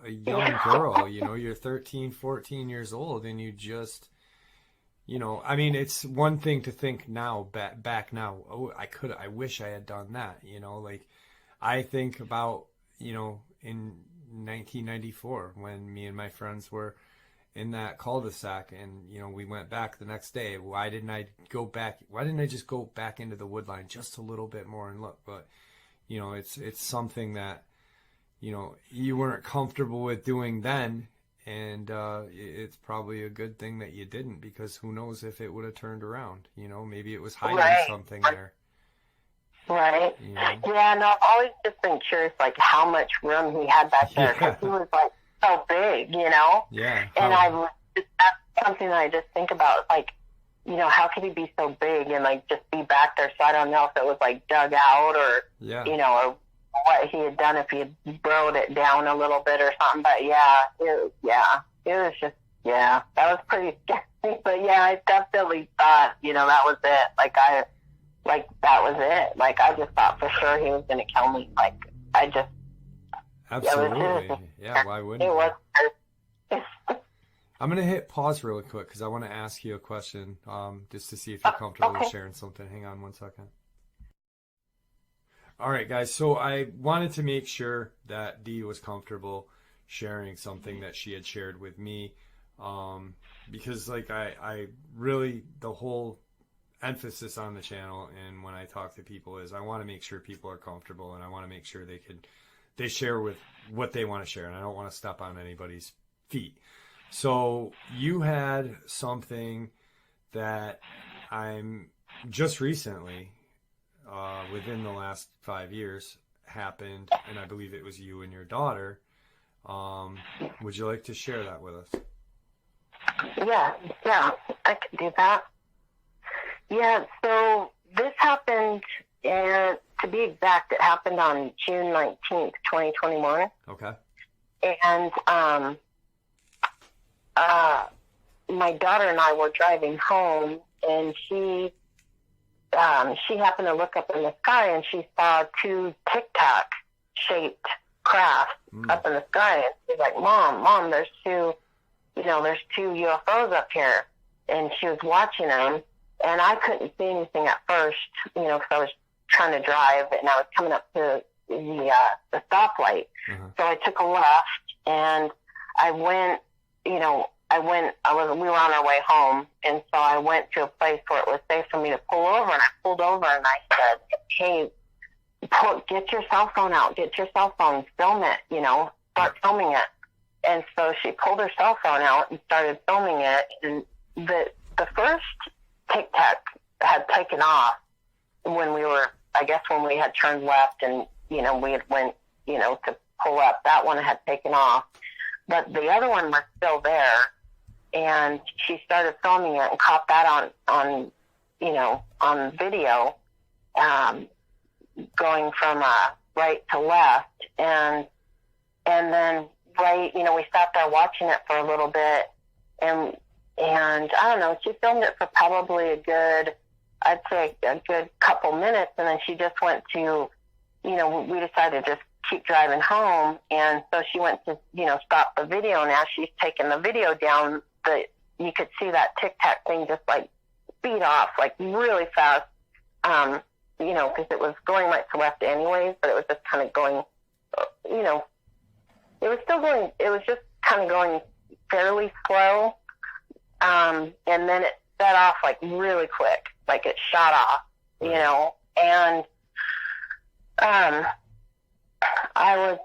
a young girl, you're 13, 14 years old, and you just, I mean, it's one thing to think now, back now, oh, I wish I had done that, like I think about, in 1994 when me and my friends were in that cul-de-sac and we went back the next day. Why didn't I just go back into the woodline just a little bit more and look? But it's something that you weren't comfortable with doing then, and it's probably a good thing that you didn't, because who knows if it would have turned around. Maybe it was hiding something there. Right. Yeah, no, I've always just been curious, like, how much room he had back there, because he was, like, so big, Yeah. And that's something that I just think about, like, how could he be so big and, like, just be back there? So I don't know if it was, like, dug out or, or what he had done, if he had burrowed it down a little bit or something. But, it was just, that was pretty scary. But, yeah, I definitely thought, that was it. That was it. Like, I just thought for sure he was going to kill me. Like, I just... Absolutely. Yeah, why wouldn't it was. I'm going to hit pause really quick because I want to ask you a question, just to see if you're comfortable with sharing something. Hang on one second. All right, guys. So I wanted to make sure that Dee was comfortable sharing something that she had shared with me, because, like, I really, the whole emphasis on the channel and when I talk to people is I want to make sure people are comfortable, and I want to make sure they could they share with what they want to share, and I don't want to step on anybody's feet. So you had something that I'm just recently, within the last 5 years, happened, and I believe it was you and your daughter. Would you like to share that with us? Yeah, I could do that. Yeah, so this happened, to be exact, it happened on June 19th, 2021. Okay. And my daughter and I were driving home, and she happened to look up in the sky, and she saw two tic-tac-shaped craft up in the sky. And she's like, Mom, there's two UFOs up here. And she was watching them, and I couldn't see anything at first, because I was trying to drive, and I was coming up to the stoplight. So I took a left, and I went, we were on our way home, and so I went to a place where it was safe for me to pull over, and I pulled over, and I said, hey, get your cell phone out, film it, start filming it. And so she pulled her cell phone out and started filming it, and the first Tic Tac had taken off when we had turned left, and, we had went, to pull up. That one had taken off, but the other one was still there, and she started filming it and caught that on video, going from right to left, and then we sat there watching it for a little bit, and I don't know, she filmed it for probably a good couple minutes, and then she just went to, we decided to just keep driving home, and so she went to, stop the video. Now she's taking the video down, you could see that Tic Tac thing just like speed off like really fast, because it was going right to left anyways, but it was just kind of going, it was still going, it was just kind of going fairly slow, and then it set off like really quick, like it shot off, and I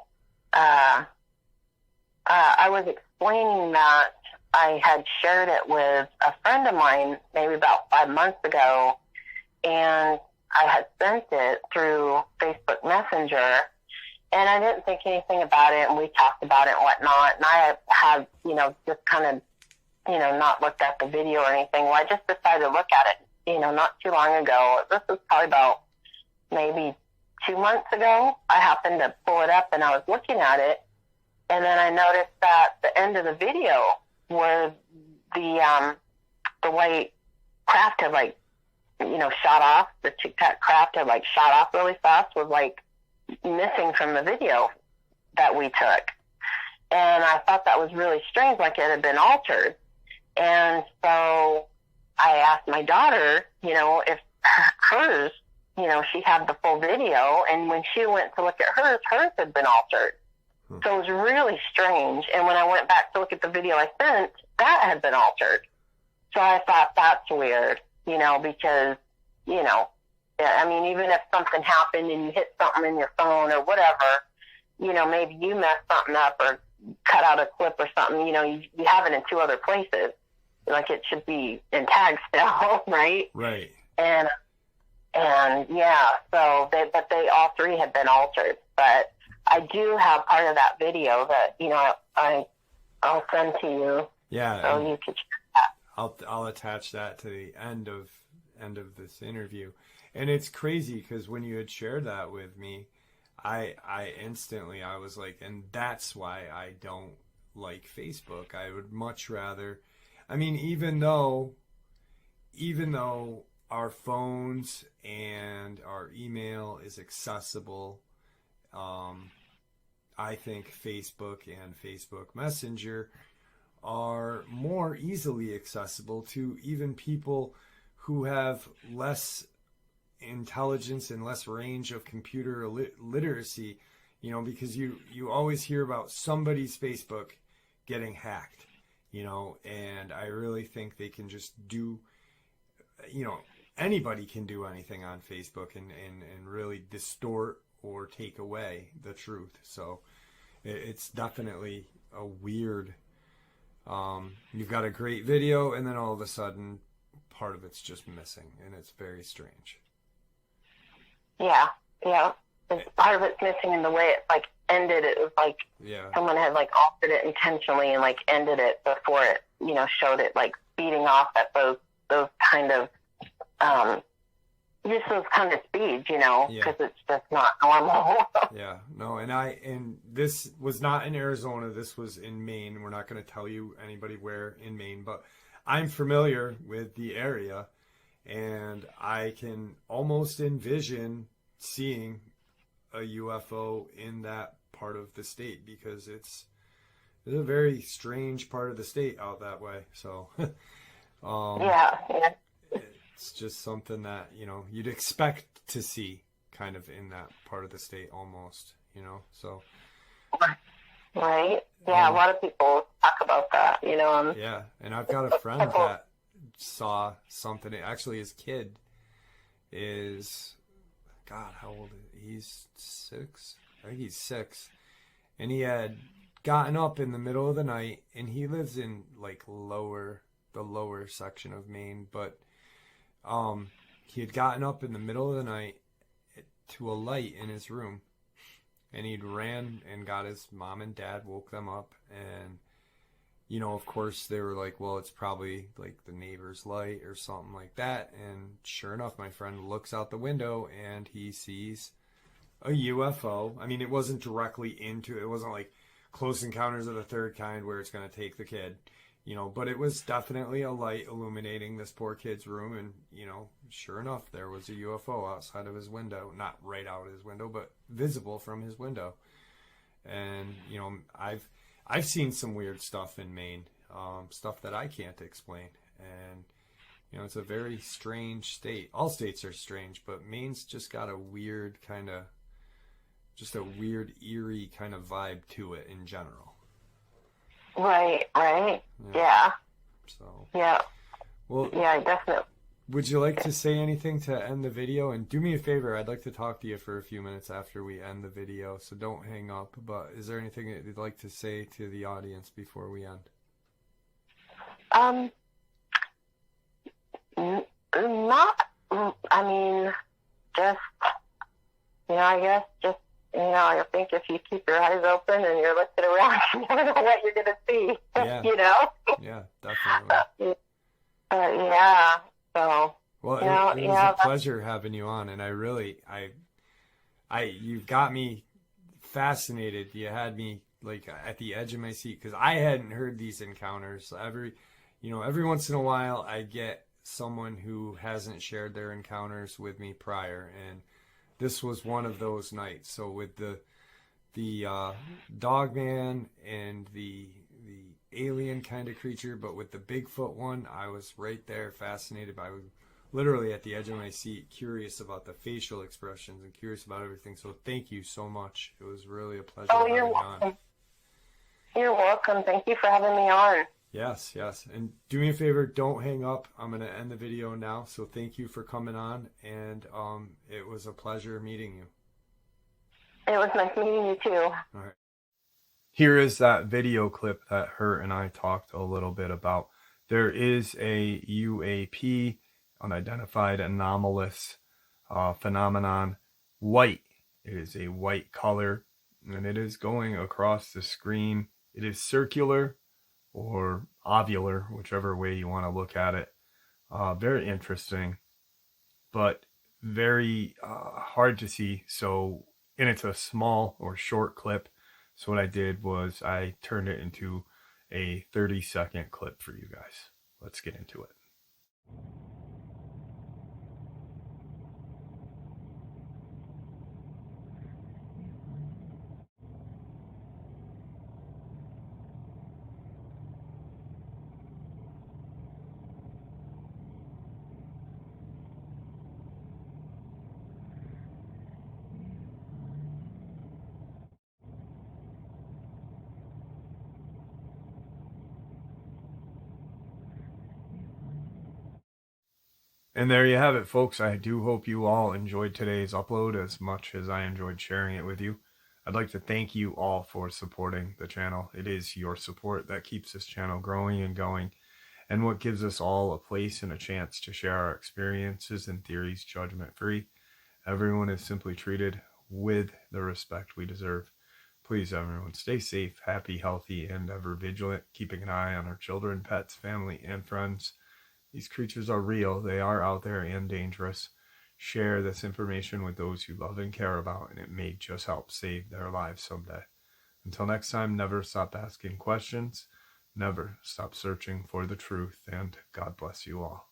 was explaining that I had shared it with a friend of mine maybe about 5 months ago, and I had sent it through Facebook Messenger, and I didn't think anything about it, and we talked about it and whatnot, and I had, just kind of, not looked at the video or anything. Well, I just decided to look at it, not too long ago. This was probably about maybe 2 months ago. I happened to pull it up, and I was looking at it, and then I noticed that the end of the video where the white craft had shot off, the Tic Tac craft had shot off really fast, was missing from the video that we took. And I thought that was really strange, like it had been altered. And so I asked my daughter, if hers, she had the full video, and when she went to look at hers had been altered. So it was really strange. And when I went back to look at the video I sent, that had been altered. So I thought that's weird, because, even if something happened and you hit something in your phone or whatever, maybe you messed something up or cut out a clip or something, you have it in 2 other places. It should be in tag still, right? Right. And yeah, so they all 3 had been altered, but I do have part of that video that, I'll send to you. Yeah. So you can check that. I'll attach that to the end of this interview. And it's crazy because when you had shared that with me, I instantly, I was like, and that's why I don't like Facebook. I would much rather, even though our phones and our email is accessible, I think Facebook and Facebook Messenger are more easily accessible to even people who have less intelligence and less range of computer literacy, because you always hear about somebody's Facebook getting hacked, and I really think they can just do, anybody can do anything on Facebook and really distort or take away the truth. So it's definitely a weird, you've got a great video and then all of a sudden part of it's just missing, and it's very strange. Yeah, yeah. Part of it's missing in the way it like ended. It was like someone had like altered it intentionally and like ended it before it, you know, showed it like speeding off at those kind of just those kind of speeds, you know, because it's just not normal. Yeah, no, and this was not in Arizona. This was in Maine. We're not going to tell you anybody where in Maine, but I'm familiar with the area, and I can almost envision seeing a UFO in that part of the state, because it's a very strange part of the state out that way. So, yeah. it's just something that, you know, you'd expect to see kind of in that part of the state almost, you know, so. Right. Yeah, a lot of people talk about that, you know. Yeah, and I've got a friend that saw something. Actually, his kid is, God, how old is he? He's 6? I think he's 6. And he had gotten up in the middle of the night, and he lives in like the lower section of Maine, but he had gotten up in the middle of the night to a light in his room, and he'd ran and got his mom and dad, woke them up, and, you know, of course they were like, well, it's probably like the neighbor's light or something like that. And sure enough, my friend looks out the window and he sees a UFO. I mean, it wasn't directly into, it wasn't like Close Encounters of the Third Kind where it's going to take the kid, you know, but it was definitely a light illuminating this poor kid's room. And, you know, sure enough, there was a UFO outside of his window, not right out of his window, but visible from his window. And, you know, I've seen some weird stuff in Maine, stuff that I can't explain. And, you know, it's a very strange state. All states are strange, but Maine's just got a weird kind of, just a weird, eerie kind of vibe to it in general. Right. Yeah. So. Yeah. Well. Yeah, definitely. Would you like to say anything to end the video? And do me a favor, I'd like to talk to you for a few minutes after we end the video, so don't hang up. But is there anything that you'd like to say to the audience before we end? Not, I mean, just, you know, I guess just, you know, I think if you keep your eyes open and you're looking around, you never know what you're going to see, you know? Yeah, definitely. Yeah. So, well, it was a pleasure having you on, and you've got me fascinated. You had me like at the edge of my seat, because I hadn't heard these encounters. Every once in a while, I get someone who hasn't shared their encounters with me prior, and this was one of those nights. So with the Dogman and the alien kind of creature, but with the Bigfoot one, I was right there, fascinated by, literally at the edge of my seat, curious about the facial expressions and curious about everything. So thank you so much. It was really a pleasure having you on. You're welcome. Thank you for having me on. Yes. And do me a favor, don't hang up. I'm going to end the video now. So thank you for coming on, and it was a pleasure meeting you. It was nice meeting you too. All right. Here is that video clip that her and I talked a little bit about. There is a UAP, unidentified anomalous phenomenon, white. It is a white color, and it is going across the screen. It is circular or ovular, whichever way you want to look at it. Very interesting, but very hard to see. So, and it's a small or short clip. So what I did was I turned it into a 30-second clip for you guys. Let's get into it. And there you have it, folks. I do hope you all enjoyed today's upload as much as I enjoyed sharing it with you. I'd like to thank you all for supporting the channel. It is your support that keeps this channel growing and going, and what gives us all a place and a chance to share our experiences and theories judgment-free. Everyone is simply treated with the respect we deserve. Please, everyone, stay safe, happy, healthy, and ever vigilant, keeping an eye on our children, pets, family, and friends. These creatures are real. They are out there and dangerous. Share this information with those you love and care about, and it may just help save their lives someday. Until next time, never stop asking questions, never stop searching for the truth, and God bless you all.